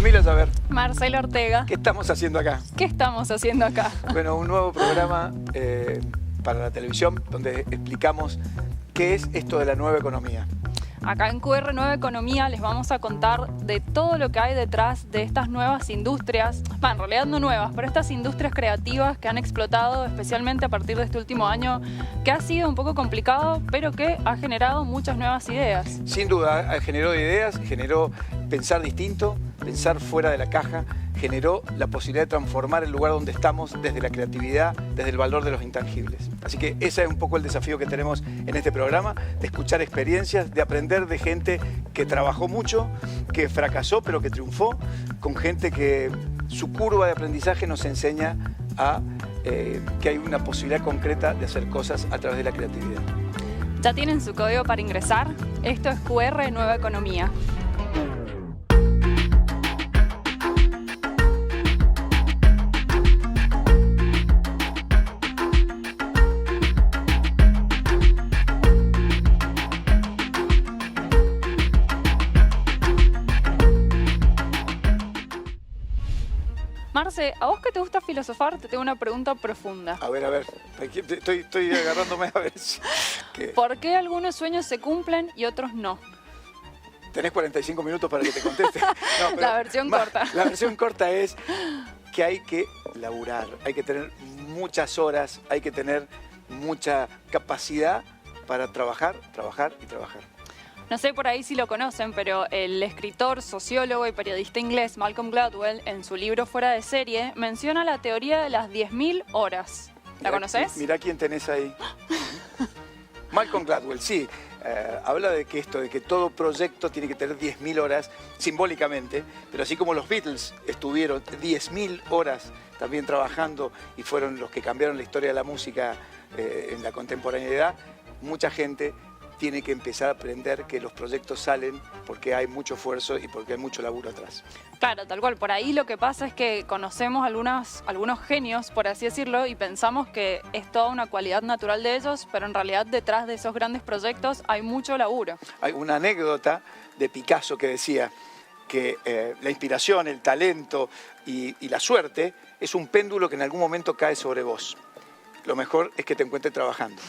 Camila Saber. Marcelo Ortega. ¿Qué estamos haciendo acá? ¿Qué estamos haciendo acá? Bueno, un nuevo programa para la televisión donde explicamos qué es esto de la nueva economía. Acá en QR Nueva Economía les vamos a contar de todo lo que hay detrás de estas nuevas industrias, en realidad no nuevas, pero estas industrias creativas que han explotado especialmente a partir de este último año, que ha sido un poco complicado, pero que ha generado muchas nuevas ideas. Sin duda, generó ideas, generó pensar distinto, pensar fuera de la caja, generó la posibilidad de transformar el lugar donde estamos desde la creatividad, desde el valor de los intangibles. Así que ese es un poco el desafío que tenemos en este programa, de escuchar experiencias, de aprender de gente que trabajó mucho, que fracasó pero que triunfó, con gente que su curva de aprendizaje nos enseña a que hay una posibilidad concreta de hacer cosas a través de la creatividad. ¿Ya tienen su código para ingresar? Esto es QR Nueva Economía. Marce, a vos que te gusta filosofar, te tengo una pregunta profunda. A ver, estoy agarrándome a ver ¿qué? ¿Por qué algunos sueños se cumplen y otros no? ¿Tenés 45 minutos para que te conteste? No, pero la versión corta. La versión corta es que hay que laburar, hay que tener muchas horas, hay que tener mucha capacidad para trabajar, trabajar y trabajar. No sé por ahí si lo conocen, pero el escritor, sociólogo y periodista inglés Malcolm Gladwell, en su libro Fuera de Serie, menciona la teoría de las 10.000 horas. ¿La conoces? Mirá quién tenés ahí. Malcolm Gladwell, sí. Habla de que de que todo proyecto tiene que tener 10.000 horas, simbólicamente, pero así como los Beatles estuvieron 10.000 horas también trabajando y fueron los que cambiaron la historia de la música en la contemporaneidad, mucha gente tiene que empezar a aprender que los proyectos salen porque hay mucho esfuerzo y porque hay mucho laburo atrás. Claro, tal cual. Por ahí lo que pasa es que conocemos algunos genios, por así decirlo, y pensamos que es toda una cualidad natural de ellos, pero en realidad detrás de esos grandes proyectos hay mucho laburo. Hay una anécdota de Picasso que decía que la inspiración, el talento y la suerte es un péndulo que en algún momento cae sobre vos. Lo mejor es que te encuentres trabajando.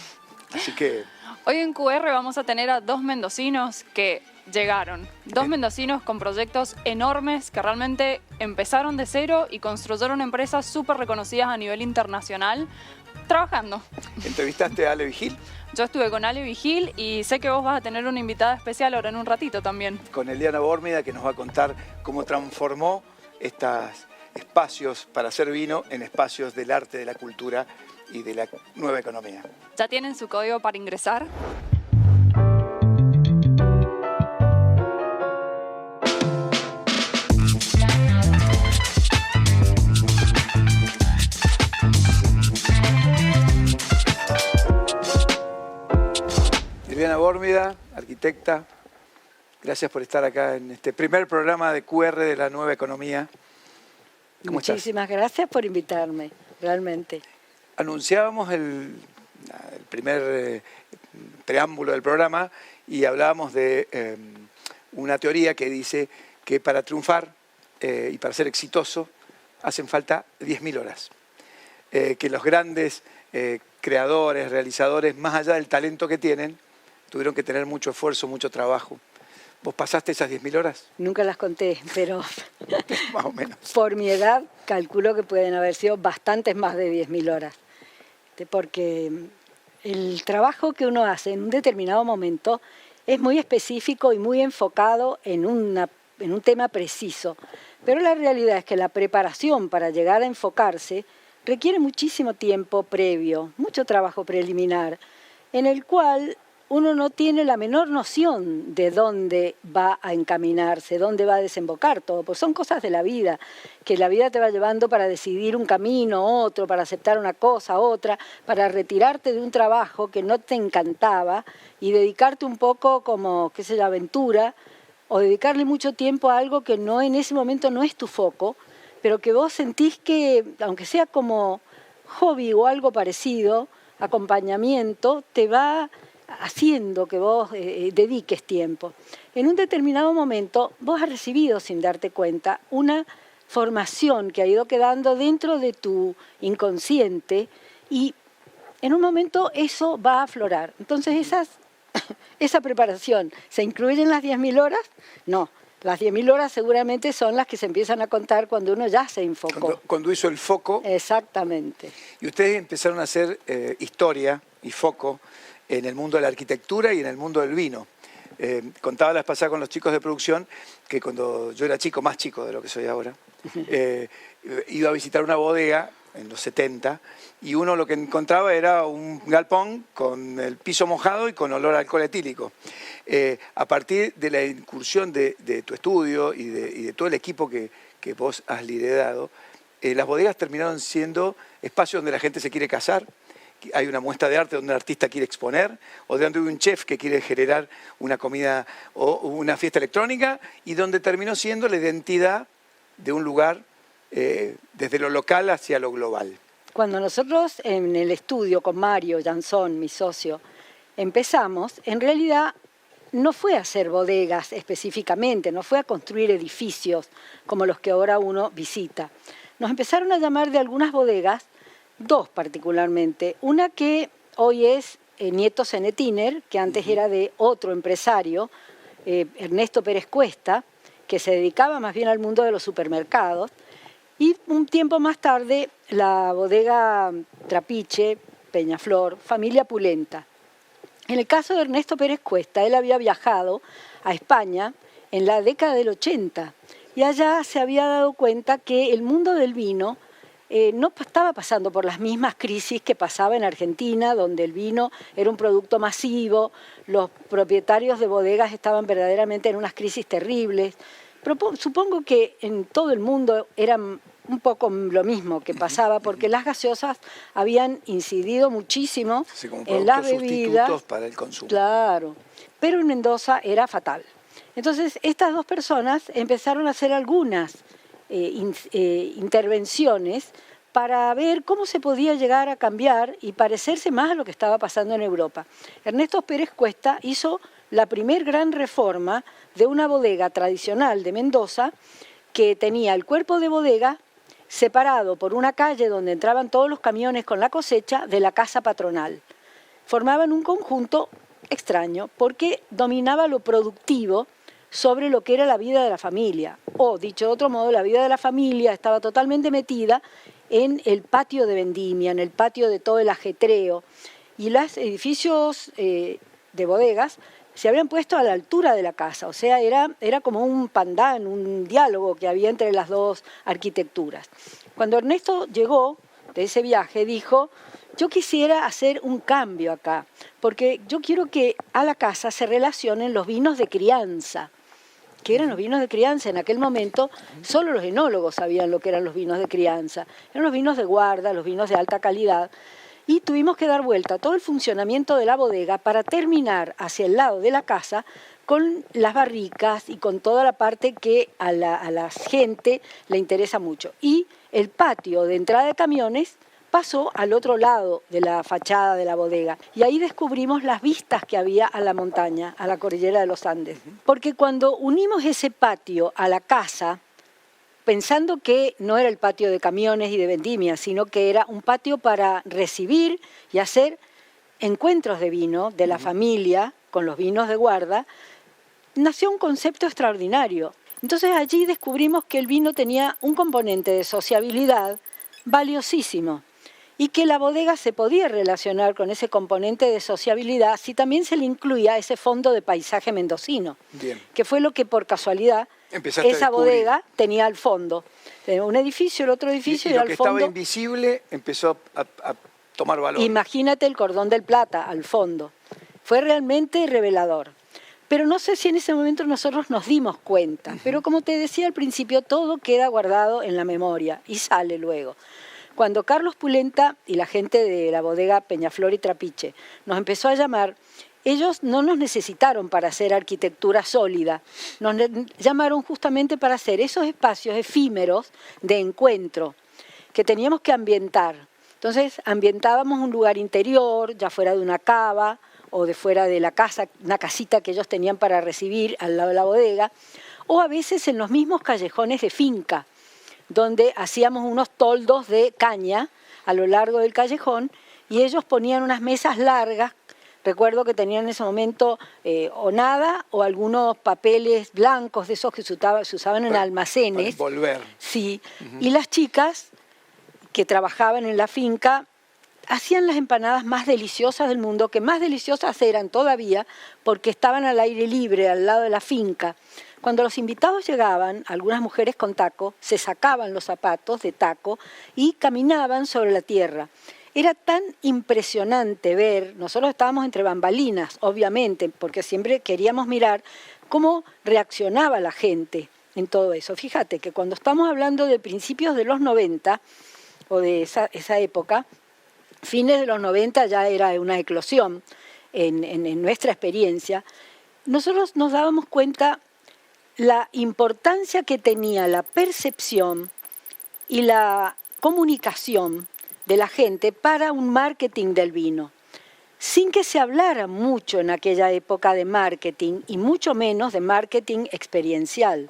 Así que... Hoy en QR vamos a tener a dos mendocinos que llegaron. Dos mendocinos con proyectos enormes que realmente empezaron de cero y construyeron empresas súper reconocidas a nivel internacional trabajando. ¿Entrevistaste a Ale Vigil? Yo estuve con Ale Vigil y sé que vos vas a tener una invitada especial ahora en un ratito también. Con Eliana Bórmida, que nos va a contar cómo transformó estos espacios para hacer vino en espacios del arte, de la cultura y de la nueva economía. ¿Ya tienen su código para ingresar? Eliana Bórmida, arquitecta, gracias por estar acá en este primer programa de QR de la nueva economía. ¿Cómo estás? Muchísimas gracias por invitarme, realmente. Anunciábamos el primer preámbulo del programa y hablábamos de una teoría que dice que para triunfar y para ser exitoso hacen falta 10.000 horas. Que los grandes creadores, realizadores, más allá del talento que tienen, tuvieron que tener mucho esfuerzo, mucho trabajo. ¿Vos pasaste esas 10.000 horas? Nunca las conté, pero más o menos. Por mi edad calculo que pueden haber sido bastantes más de 10.000 horas. Porque el trabajo que uno hace en un determinado momento es muy específico y muy enfocado en un tema preciso. Pero la realidad es que la preparación para llegar a enfocarse requiere muchísimo tiempo previo, mucho trabajo preliminar, en el cual uno no tiene la menor noción de dónde va a encaminarse, dónde va a desembocar todo, pues son cosas de la vida, que la vida te va llevando para decidir un camino, otro, para aceptar una cosa, otra, para retirarte de un trabajo que no te encantaba y dedicarte un poco como, qué sé yo, aventura, o dedicarle mucho tiempo a algo que no en ese momento no es tu foco, pero que vos sentís que, aunque sea como hobby o algo parecido, acompañamiento, te va haciendo que vos dediques tiempo. En un determinado momento vos has recibido, sin darte cuenta, una formación que ha ido quedando dentro de tu inconsciente y en un momento eso va a aflorar. Entonces esa preparación, ¿se incluye en las 10.000 horas? No. Las 10.000 horas seguramente son las que se empiezan a contar cuando uno ya se enfocó. Cuando hizo el foco. Exactamente. Y ustedes empezaron a hacer historia y foco en el mundo de la arquitectura y en el mundo del vino. Contaba la vez pasada con los chicos de producción que cuando yo era chico, más chico de lo que soy ahora, iba a visitar una bodega en los 70 y uno lo que encontraba era un galpón con el piso mojado y con olor a alcohol etílico. A partir de la incursión de tu estudio y de todo el equipo que vos has liderado, las bodegas terminaron siendo espacios donde la gente se quiere casar, hay una muestra de arte donde un artista quiere exponer, o donde hay un chef que quiere generar una comida o una fiesta electrónica, y donde terminó siendo la identidad de un lugar desde lo local hacia lo global. Cuando nosotros en el estudio con Mario Jansson, mi socio, empezamos, en realidad no fue a hacer bodegas específicamente, no fue a construir edificios como los que ahora uno visita. Nos empezaron a llamar de algunas bodegas, dos particularmente, una que hoy es Nieto Zenetiner, que antes era de otro empresario, Ernesto Pérez Cuesta, que se dedicaba más bien al mundo de los supermercados, y un tiempo más tarde la bodega Trapiche, Peñaflor, familia Pulenta. En el caso de Ernesto Pérez Cuesta, él había viajado a España en la década del 80 y allá se había dado cuenta que el mundo del vino no estaba pasando por las mismas crisis que pasaba en Argentina, donde el vino era un producto masivo, los propietarios de bodegas estaban verdaderamente en unas crisis terribles. Pero supongo que en todo el mundo era un poco lo mismo que pasaba, porque las gaseosas habían incidido muchísimo en las bebidas. Sustitutos para el consumo. Claro, pero en Mendoza era fatal. Entonces, estas dos personas empezaron a hacer algunas intervenciones para ver cómo se podía llegar a cambiar y parecerse más a lo que estaba pasando en Europa. Ernesto Pérez Cuesta hizo la primer gran reforma de una bodega tradicional de Mendoza que tenía el cuerpo de bodega separado por una calle donde entraban todos los camiones con la cosecha de la casa patronal. Formaban un conjunto extraño porque dominaba lo productivo sobre lo que era la vida de la familia. O, dicho de otro modo, la vida de la familia estaba totalmente metida en el patio de vendimia, en el patio de todo el ajetreo. Y los edificios de bodegas se habían puesto a la altura de la casa, o sea, era como un pandán, un diálogo que había entre las dos arquitecturas. Cuando Ernesto llegó de ese viaje, dijo: yo quisiera hacer un cambio acá, porque yo quiero que a la casa se relacionen los vinos de crianza. ¿Qué eran los vinos de crianza? En aquel momento solo los enólogos sabían lo que eran los vinos de crianza. Eran los vinos de guarda, los vinos de alta calidad. Y tuvimos que dar vuelta a todo el funcionamiento de la bodega para terminar hacia el lado de la casa con las barricas y con toda la parte que a la gente le interesa mucho. Y el patio de entrada de camiones pasó al otro lado de la fachada de la bodega. Y ahí descubrimos las vistas que había a la montaña, a la cordillera de los Andes. Porque cuando unimos ese patio a la casa, pensando que no era el patio de camiones y de vendimia, sino que era un patio para recibir y hacer encuentros de vino de la familia con los vinos de guarda, nació un concepto extraordinario. Entonces allí descubrimos que el vino tenía un componente de sociabilidad valiosísimo y que la bodega se podía relacionar con ese componente de sociabilidad si también se le incluía ese fondo de paisaje mendocino. Bien. Que fue lo que por casualidad esa bodega tenía al fondo. Un edificio, el otro edificio y al fondo. Lo que estaba invisible empezó a tomar valor. Imagínate el Cordón del Plata al fondo. Fue realmente revelador. Pero no sé si en ese momento nosotros nos dimos cuenta. Pero como te decía al principio, todo queda guardado en la memoria y sale luego. Cuando Carlos Pulenta y la gente de la bodega Peñaflor y Trapiche nos empezó a llamar, ellos no nos necesitaron para hacer arquitectura sólida, nos llamaron justamente para hacer esos espacios efímeros de encuentro que teníamos que ambientar. Entonces ambientábamos un lugar interior, ya fuera de una cava o de fuera de la casa, una casita que ellos tenían para recibir al lado de la bodega, o a veces en los mismos callejones de finca, donde hacíamos unos toldos de caña a lo largo del callejón y ellos ponían unas mesas largas. Recuerdo que tenían en ese momento o nada o algunos papeles blancos de esos que se usaban en almacenes. Para envolver. Sí, y las chicas que trabajaban en la finca hacían las empanadas más deliciosas del mundo, que más deliciosas eran todavía porque estaban al aire libre, al lado de la finca. Cuando los invitados llegaban, algunas mujeres con taco, se sacaban los zapatos de taco y caminaban sobre la tierra. Era tan impresionante ver, nosotros estábamos entre bambalinas, obviamente, porque siempre queríamos mirar cómo reaccionaba la gente en todo eso. Fíjate que cuando estamos hablando de principios de los 90, o de esa época, fines de los 90 ya era una eclosión en nuestra experiencia, nosotros nos dábamos cuenta la importancia que tenía la percepción y la comunicación de la gente para un marketing del vino, sin que se hablara mucho en aquella época de marketing y mucho menos de marketing experiencial.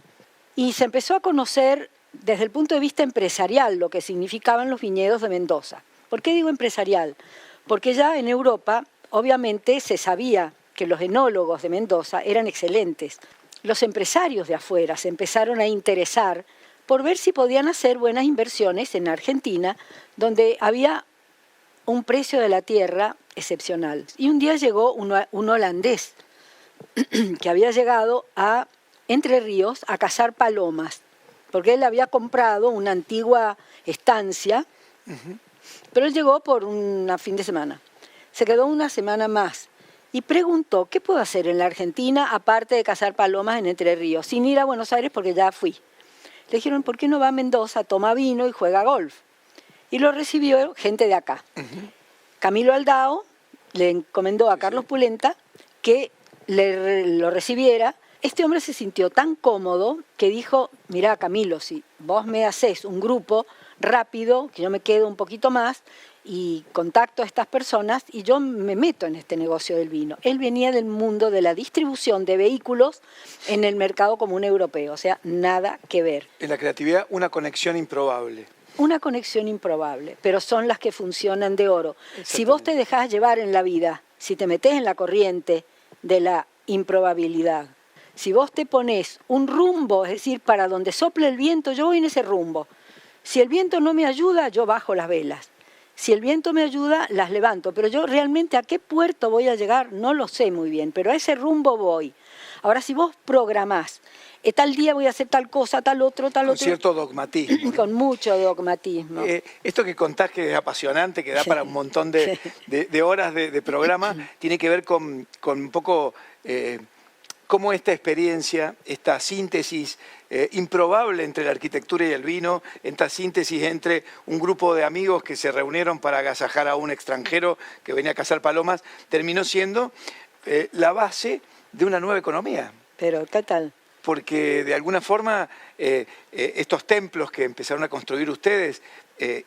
Y se empezó a conocer desde el punto de vista empresarial lo que significaban los viñedos de Mendoza. ¿Por qué digo empresarial? Porque ya en Europa obviamente se sabía que los enólogos de Mendoza eran excelentes. Los empresarios de afuera se empezaron a interesar por ver si podían hacer buenas inversiones en Argentina, donde había un precio de la tierra excepcional. Y un día llegó un holandés que había llegado a Entre Ríos a cazar palomas, porque él había comprado una antigua estancia, pero él llegó por un fin de semana. Se quedó una semana más y preguntó, ¿qué puedo hacer en la Argentina aparte de cazar palomas en Entre Ríos? Sin ir a Buenos Aires porque ya fui. Le dijeron, ¿por qué no va a Mendoza, toma vino y juega golf? Y lo recibió gente de acá. Camilo Aldao le encomendó a Carlos Pulenta que lo recibiera. Este hombre se sintió tan cómodo que dijo, mirá Camilo, si vos me hacés un grupo rápido, que yo me quedo un poquito más y contacto a estas personas y yo me meto en este negocio del vino. Él venía del mundo de la distribución de vehículos en el mercado común europeo, o sea, nada que ver. En la creatividad, una conexión improbable. Una conexión improbable, pero son las que funcionan de oro. Si vos te dejás llevar en la vida, si te metés en la corriente de la improbabilidad, si vos te pones un rumbo, es decir, para donde sople el viento, yo voy en ese rumbo. Si el viento no me ayuda, yo bajo las velas. Si el viento me ayuda, las levanto. Pero yo realmente a qué puerto voy a llegar no lo sé muy bien, pero a ese rumbo voy. Ahora, si vos programás, tal día voy a hacer tal cosa, tal otro, tal otro. Con cierto dogmatismo. Con mucho dogmatismo. Esto que contás que es apasionante, que da para un montón de horas de programa, tiene que ver con un poco cómo esta experiencia, esta síntesis improbable entre la arquitectura y el vino, esta síntesis entre un grupo de amigos que se reunieron para agasajar a un extranjero que venía a cazar palomas, terminó siendo la base de una nueva economía. Pero, ¿qué tal? Porque de alguna forma estos templos que empezaron a construir ustedes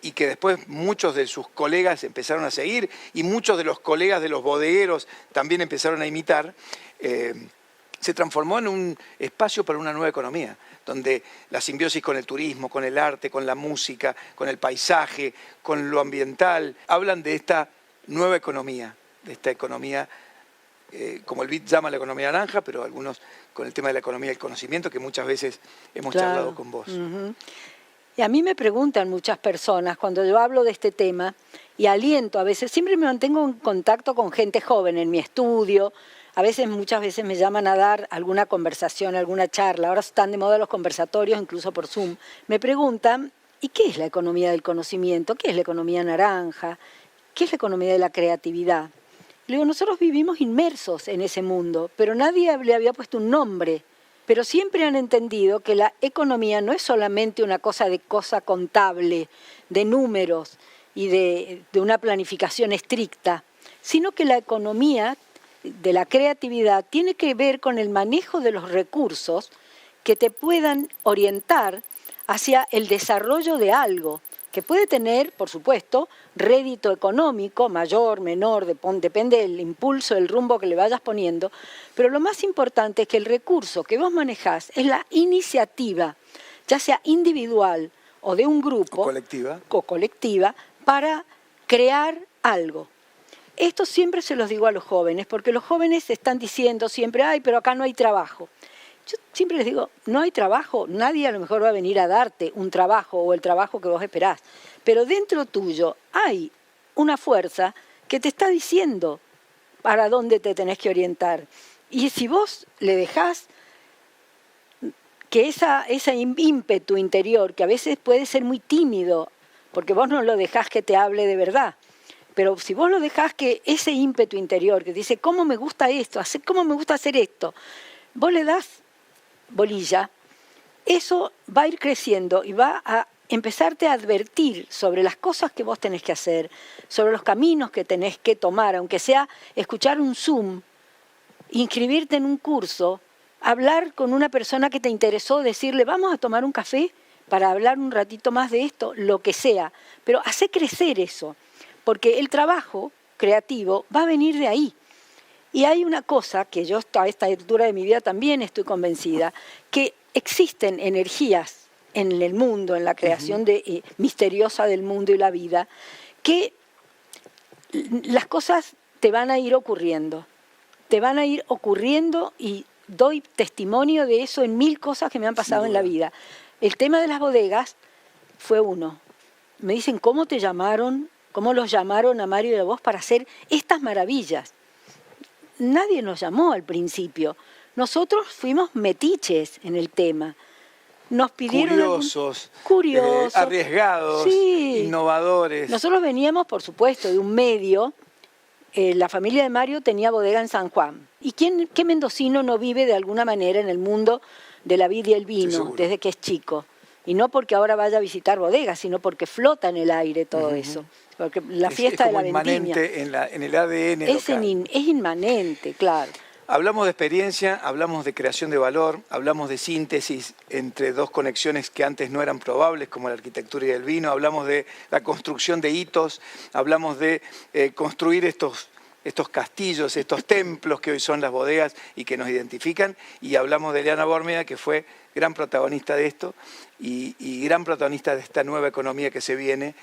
y que después muchos de sus colegas empezaron a seguir y muchos de los colegas de los bodegueros también empezaron a imitar, se transformó en un espacio para una nueva economía, donde la simbiosis con el turismo, con el arte, con la música, con el paisaje, con lo ambiental, hablan de esta nueva economía, de esta economía, como el BID llama la economía naranja, pero algunos con el tema de la economía del conocimiento, que muchas veces hemos charlado con vos. Y a mí me preguntan muchas personas cuando yo hablo de este tema, y aliento a veces, siempre me mantengo en contacto con gente joven en mi estudio. A veces, muchas veces me llaman a dar alguna conversación, alguna charla. Ahora están de moda los conversatorios, incluso por Zoom. Me preguntan, ¿y qué es la economía del conocimiento? ¿Qué es la economía naranja? ¿Qué es la economía de la creatividad? Le digo, nosotros vivimos inmersos en ese mundo, pero nadie le había puesto un nombre. Pero siempre han entendido que la economía no es solamente una cosa contable, de números y de una planificación estricta, sino que la economía de la creatividad tiene que ver con el manejo de los recursos que te puedan orientar hacia el desarrollo de algo. que puede tener, por supuesto, rédito económico, mayor, menor, depende del impulso, del rumbo que le vayas poniendo, pero lo más importante es que el recurso que vos manejás es la iniciativa, ya sea individual o de un grupo o colectiva, para crear algo. Esto siempre se los digo a los jóvenes, porque los jóvenes están diciendo siempre, ay, pero acá no hay trabajo. Yo siempre les digo, no hay trabajo, nadie a lo mejor va a venir a darte un trabajo o el trabajo que vos esperás, pero dentro tuyo hay una fuerza que te está diciendo para dónde te tenés que orientar. Y si vos le dejás que ese ímpetu interior, que a veces puede ser muy tímido, porque vos no lo dejás que te hable de verdad, pero si vos lo dejás que ese ímpetu interior que dice, ¿cómo me gusta esto? ¿Cómo me gusta hacer esto? Vos le das bolilla, eso va a ir creciendo y va a empezarte a advertir sobre las cosas que vos tenés que hacer, sobre los caminos que tenés que tomar, aunque sea escuchar un Zoom, inscribirte en un curso, hablar con una persona que te interesó, decirle, vamos a tomar un café para hablar un ratito más de esto, lo que sea, pero hace crecer eso, porque el trabajo creativo va a venir de ahí. Y hay una cosa que yo a esta altura de mi vida también estoy convencida, que existen energías en el mundo, en la creación misteriosa del mundo y la vida, que las cosas te van a ir ocurriendo y doy testimonio de eso en 1000 cosas que me han pasado en la vida. El tema de las bodegas fue uno. Me dicen, ¿cómo te llamaron? ¿Cómo los llamaron a Mario y a vos para hacer estas maravillas? Nadie nos llamó al principio. Nosotros fuimos metiches en el tema. Nos pidieron curiosos, arriesgados, sí, innovadores. Nosotros veníamos, por supuesto, de un medio. La familia de Mario tenía bodega en San Juan. ¿Y qué mendocino no vive de alguna manera en el mundo de la vid y el vino desde que es chico? Y no porque ahora vaya a visitar bodegas, sino porque flota en el aire todo eso. Porque la fiesta de la vendimia inmanente en el ADN local. Es inmanente, claro. Hablamos de experiencia, hablamos de creación de valor, hablamos de síntesis entre dos conexiones que antes no eran probables, como la arquitectura y el vino, hablamos de la construcción de hitos, hablamos de construir estos castillos, estos templos que hoy son las bodegas y que nos identifican, y hablamos de Eliana Bórmeda, que fue gran protagonista de esto y gran protagonista de esta nueva economía que se viene,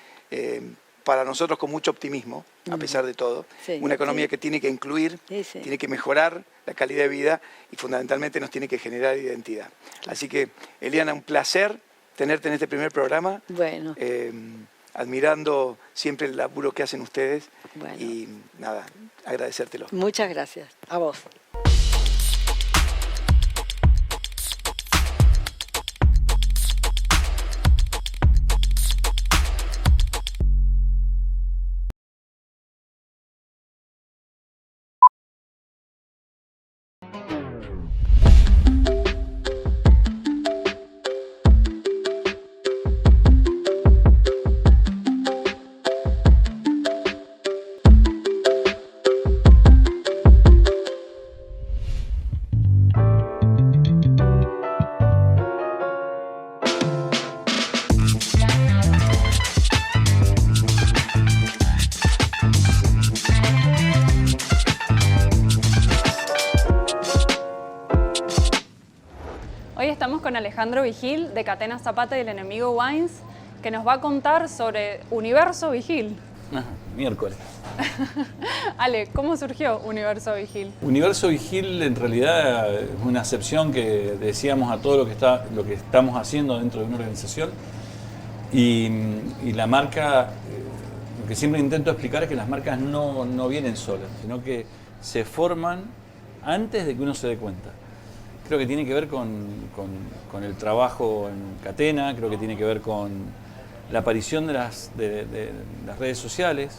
para nosotros con mucho optimismo, a pesar de todo. Sí, una economía que tiene que incluir, tiene que mejorar la calidad de vida y fundamentalmente nos tiene que generar identidad. Así que, Eliana, un placer tenerte en este primer programa. Bueno. Admirando siempre el laburo que hacen ustedes y nada, agradecértelo. Muchas gracias. A vos. Alejandro Vigil, de Catena Zapata y El Enemigo Wines, que nos va a contar sobre Universo Vigil. Miércoles. Ale, ¿cómo surgió Universo Vigil? Universo Vigil en realidad es una acepción que decíamos a todo lo que estamos haciendo dentro de una organización y la marca, lo que siempre intento explicar es que las marcas no vienen solas, sino que se forman antes de que uno se dé cuenta. Creo que tiene que ver con el trabajo en Catena, creo que tiene que ver con la aparición de las redes sociales,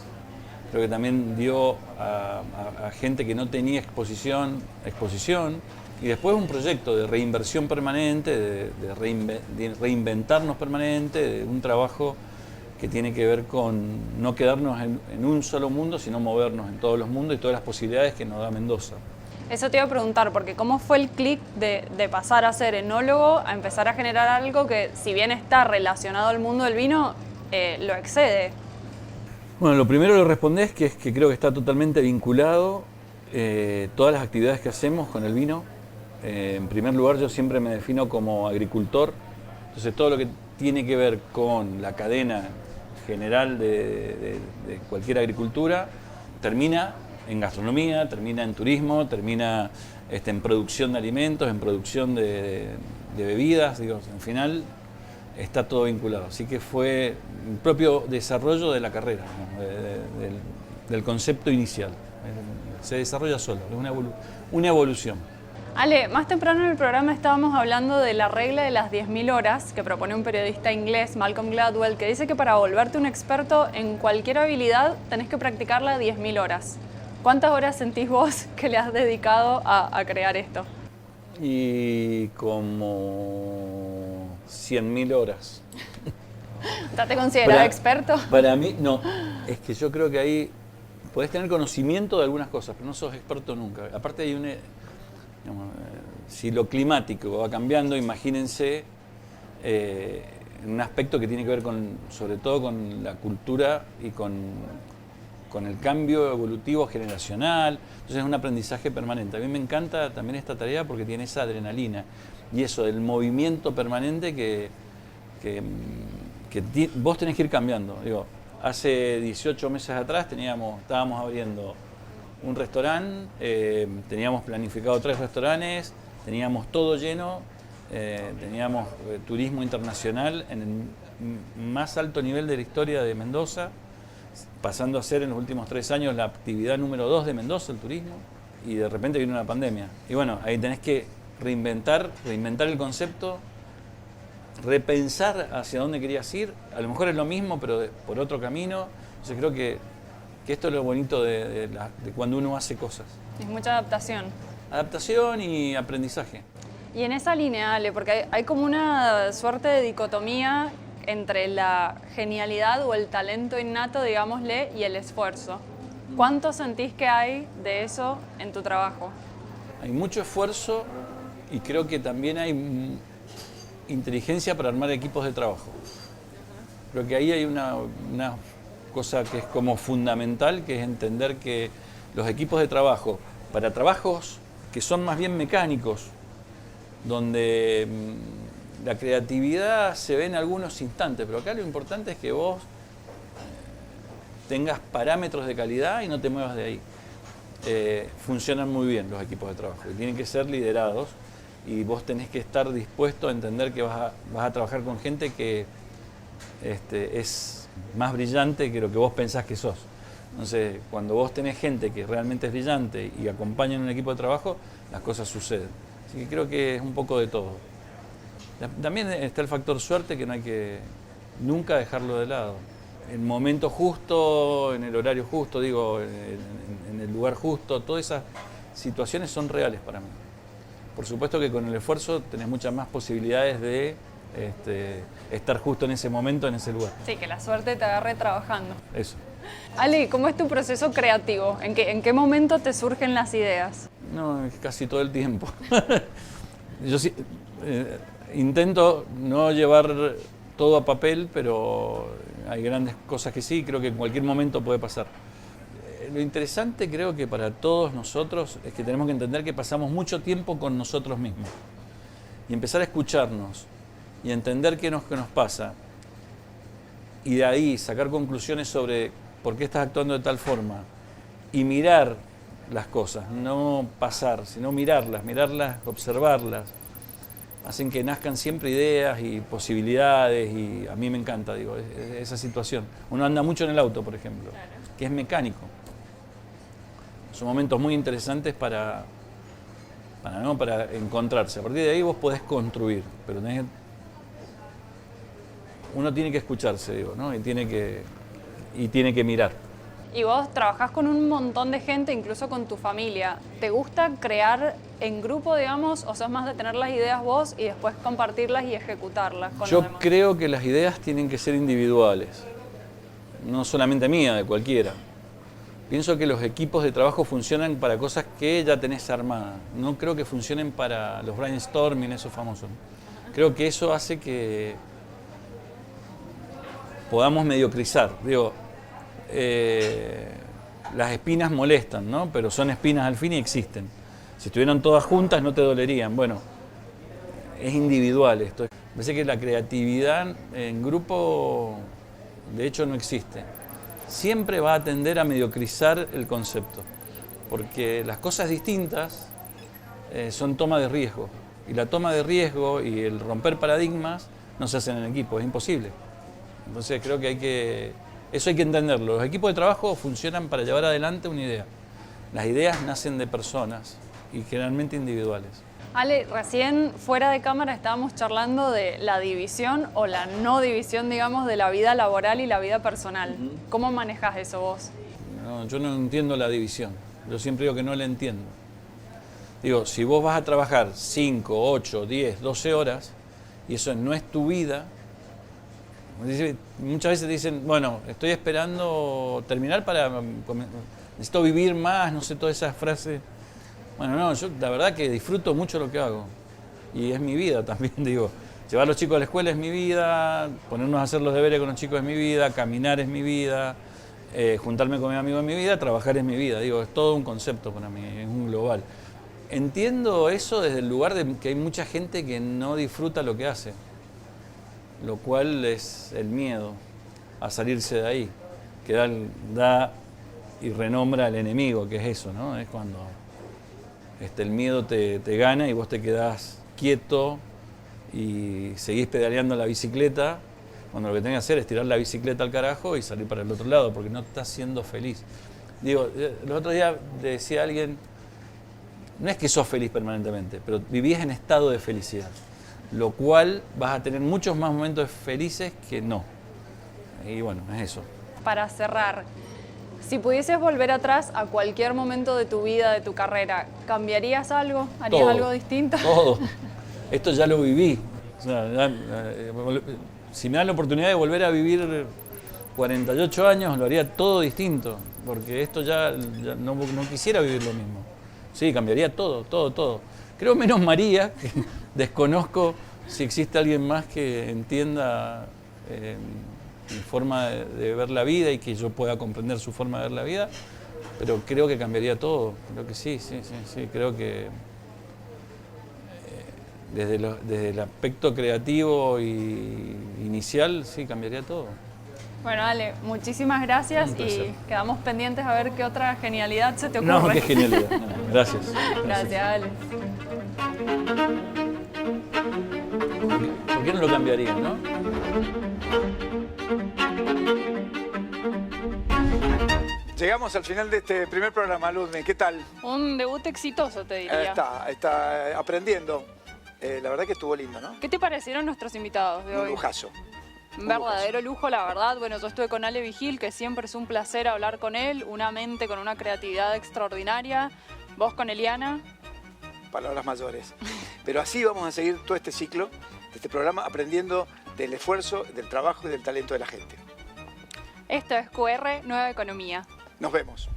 creo que también dio a gente que no tenía exposición, y después un proyecto de reinversión permanente, de reinventarnos permanente, de un trabajo que tiene que ver con no quedarnos en un solo mundo, sino movernos en todos los mundos y todas las posibilidades que nos da Mendoza. Eso te iba a preguntar, porque ¿cómo fue el clic de pasar a ser enólogo a empezar a generar algo que, si bien está relacionado al mundo del vino, lo excede. Bueno, lo primero que respondés es que creo que está totalmente vinculado todas las actividades que hacemos con el vino. En primer lugar, yo siempre me defino como agricultor, entonces todo lo que tiene que ver con la cadena general de cualquier agricultura termina en gastronomía, termina en turismo, termina en producción de alimentos, en producción de bebidas, digo, en final está todo vinculado. Así que fue el propio desarrollo de la carrera, ¿no? del concepto inicial. Se desarrolla solo, es una evolución. Ale, más temprano en el programa estábamos hablando de la regla de las 10.000 horas que propone un periodista inglés, Malcolm Gladwell, que dice que para volverte un experto en cualquier habilidad tenés que practicarla 10.000 horas. ¿Cuántas horas sentís vos que le has dedicado a crear esto? Y como 100.000 horas. ¿Te consideras experto? Para mí, no. Es que yo creo que ahí podés tener conocimiento de algunas cosas, pero no sos experto nunca. Aparte hay si lo climático va cambiando, imagínense un aspecto que tiene que ver sobre todo con la cultura y con el cambio evolutivo generacional. Entonces es un aprendizaje permanente. A mí me encanta también esta tarea porque tiene esa adrenalina y eso del movimiento permanente que vos tenés que ir cambiando. Digo, hace 18 meses atrás estábamos abriendo un restaurante, teníamos planificado 3 restaurantes, teníamos todo lleno, teníamos turismo internacional en el más alto nivel de la historia de Mendoza, pasando a ser en los últimos 3 años la actividad número 2 de Mendoza, el turismo, y de repente vino una pandemia. Y bueno, ahí tenés que reinventar el concepto, repensar hacia dónde querías ir. A lo mejor es lo mismo, pero por otro camino. Entonces creo que esto es lo bonito de cuando uno hace cosas. Es mucha adaptación. Adaptación y aprendizaje. Y en esa línea, Ale, porque hay como una suerte de dicotomía entre la genialidad o el talento innato, digámosle, y el esfuerzo. ¿Cuánto sentís que hay de eso en tu trabajo? Hay mucho esfuerzo y creo que también hay inteligencia para armar equipos de trabajo. Creo que ahí hay una cosa que es como fundamental, que es entender que los equipos de trabajo, para trabajos que son más bien mecánicos, donde la creatividad se ve en algunos instantes, pero acá lo importante es que vos tengas parámetros de calidad y no te muevas de ahí. Funcionan muy bien los equipos de trabajo y tienen que ser liderados y vos tenés que estar dispuesto a entender que vas a trabajar con gente que es más brillante que lo que vos pensás que sos. Entonces, cuando vos tenés gente que realmente es brillante y acompaña en un equipo de trabajo, las cosas suceden. Así que creo que es un poco de todo. También está el factor suerte que no hay que nunca dejarlo de lado. El momento justo, en el horario justo, digo, en el lugar justo, todas esas situaciones son reales para mí. Por supuesto que con el esfuerzo tenés muchas más posibilidades de estar justo en ese momento, en ese lugar. Sí, que la suerte te agarre trabajando. Eso. Ale, ¿cómo es tu proceso creativo? ¿En qué momento te surgen las ideas? No, es casi todo el tiempo. Yo sí, intento no llevar todo a papel, pero hay grandes cosas que sí, creo que en cualquier momento puede pasar. Lo interesante creo que para todos nosotros es que tenemos que entender que pasamos mucho tiempo con nosotros mismos y empezar a escucharnos y entender qué nos pasa y de ahí sacar conclusiones sobre por qué estás actuando de tal forma y mirar las cosas, no pasar, sino mirarlas, observarlas. Hacen que nazcan siempre ideas y posibilidades y a mí me encanta, digo, esa situación. Uno anda mucho en el auto, por ejemplo, que es mecánico. Son momentos muy interesantes para encontrarse. A partir de ahí vos podés construir, pero uno tiene que escucharse, digo, ¿no? Y tiene que mirar. Y vos trabajás con un montón de gente, incluso con tu familia. ¿Te gusta crear en grupo, digamos, o sos más de tener las ideas vos y después compartirlas y ejecutarlas con Yo los demás? creo que las ideas tienen que ser individuales, no solamente mía, de cualquiera. Pienso que los equipos de trabajo funcionan para cosas que ya tenés armadas. No creo que funcionen para los brainstorming, esos famosos. Creo que eso hace que podamos mediocrizar. Digo, las espinas molestan, ¿no? Pero son espinas al fin y existen. Si estuvieran todas juntas no te dolerían. Bueno, es individual esto. Me parece que la creatividad en grupo, de hecho, no existe. Siempre va a tender a mediocrizar el concepto, porque las cosas distintas son toma de riesgo. Y la toma de riesgo y el romper paradigmas no se hacen en equipo, es imposible. Entonces creo que eso hay que entenderlo. Los equipos de trabajo funcionan para llevar adelante una idea. Las ideas nacen de personas y generalmente individuales. Ale, recién fuera de cámara estábamos charlando de la división o la no división, digamos, de la vida laboral y la vida personal. ¿Cómo manejas eso vos? No, yo no entiendo la división. Yo siempre digo que no la entiendo. Digo, si vos vas a trabajar 5, 8, 10, 12 horas y eso no es tu vida, muchas veces te dicen, bueno, estoy esperando terminar necesito vivir más, no sé, todas esas frases. Bueno, no, yo la verdad que disfruto mucho lo que hago y es mi vida también, digo, llevar a los chicos a la escuela es mi vida, ponernos a hacer los deberes con los chicos es mi vida, caminar es mi vida, juntarme con mi amigo es mi vida, trabajar es mi vida, digo, es todo un concepto para mí, es un global. Entiendo eso desde el lugar de que hay mucha gente que no disfruta lo que hace, lo cual es el miedo a salirse de ahí, que da y renombra al enemigo, que es eso, ¿no? Es cuando el miedo te gana y vos te quedás quieto y seguís pedaleando la bicicleta, cuando lo que tenés que hacer es tirar la bicicleta al carajo y salir para el otro lado, porque no estás siendo feliz. Digo, el otro día le decía a alguien, no es que sos feliz permanentemente, pero vivís en estado de felicidad, lo cual vas a tener muchos más momentos felices que no. Y bueno, es eso. Para cerrar, si pudieses volver atrás a cualquier momento de tu vida, de tu carrera, ¿cambiarías algo? ¿Harías Todo, algo distinto? Todo. Esto ya lo viví. O sea, si me dan la oportunidad de volver a vivir 48 años, lo haría todo distinto, porque esto ya no quisiera vivir lo mismo. Sí, cambiaría todo, todo, todo. Creo menos María, que desconozco si existe alguien más que entienda mi forma de ver la vida y que yo pueda comprender su forma de ver la vida, pero creo que cambiaría todo. Creo que sí. Creo que desde el aspecto creativo y inicial, sí, cambiaría todo. Bueno, Ale, muchísimas gracias y quedamos pendientes a ver qué otra genialidad se te ocurre. No, qué genialidad. Gracias. Gracias, Ale. ¿Por qué no lo cambiaría, no? Llegamos al final de este primer programa, Ludmi. ¿Qué tal? Un debut exitoso, te diría. Está aprendiendo. La verdad que estuvo lindo, ¿no? ¿Qué te parecieron nuestros invitados de hoy? Un lujazo. Un verdadero lujo, la verdad. Bueno, yo estuve con Ale Vigil, que siempre es un placer hablar con él. Una mente con una creatividad extraordinaria. Vos con Eliana. Palabras mayores. Pero así vamos a seguir todo este ciclo, de este programa, aprendiendo del esfuerzo, del trabajo y del talento de la gente. Esto es QR Nueva Economía. Nos vemos.